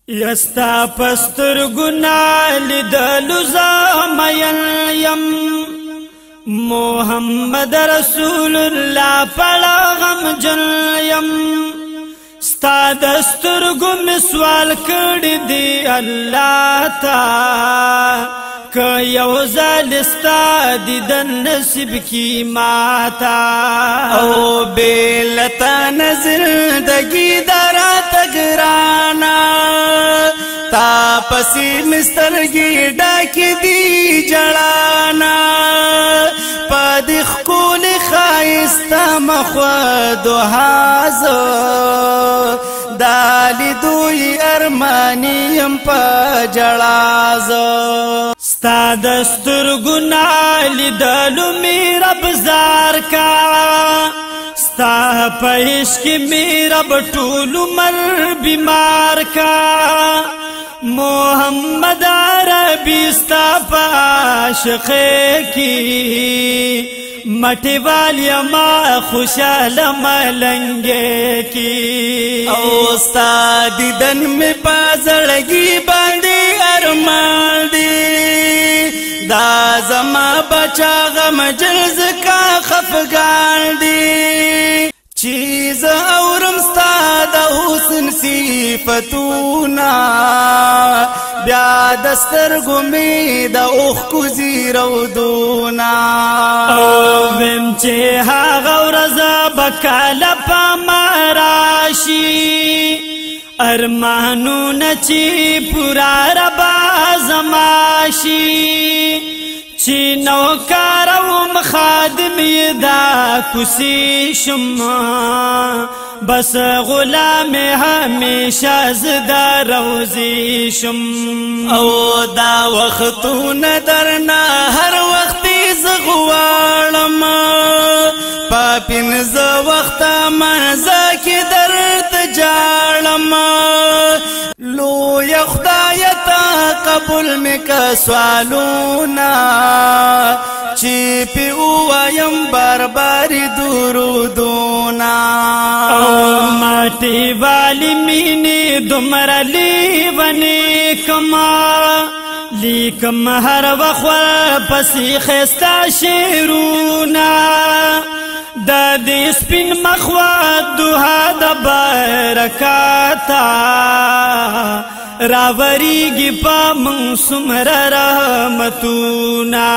یستا پستر گنا لیدلو زمین یم محمد رسول اللہ پڑا غم جن یم ستا دسترگو میں سوال کر دی اللہ تا کہ یوزالستا دیدن نصیب کی ماتا او بیلتا نزندگی درا تگرانا تا پسی مسترگی ڈاکی دی جڑانا پادخ کول خائستا مخواد و حازو دالی دوی ارمانیم پا جڑازو ستا دستر گناہ لیدلو میرا بزار کا ستا پہش کی میرا بطول مر بیمار کا محمد عربی ستا پاشقے کی مٹی والی ما خوشحال ملنگے کی او ستا دیدن میں پازڑگی باندی ارمان دی دا زما بچا غم جلز کا خفگان دی چیز اورم ستا دا حسن صفتونا بیا دستر گمی دا اوخ کزی رودونا او ویم چه ها غورزا بکالا پا مراشی ارمانو نچی پورا ربا زماشی چی نوکارم خادمی دا کسی شما بس غلام ہمیشہ زدہ روزی شم او دا وقتون درنا ہر وقتی زغوارم پاپین ز وقتا منزا کی درد جارم لو یخدایتا قبول مکا سوالونا چی پی اوایم بار باری درودونا ماٹی والی مینی دمرا لیونی کما لیکم ہر وخور پسی خستا شیرونا دا دی سپین مخواد دوہا دا برکاتا راوری گی پا من سمر رحمتونا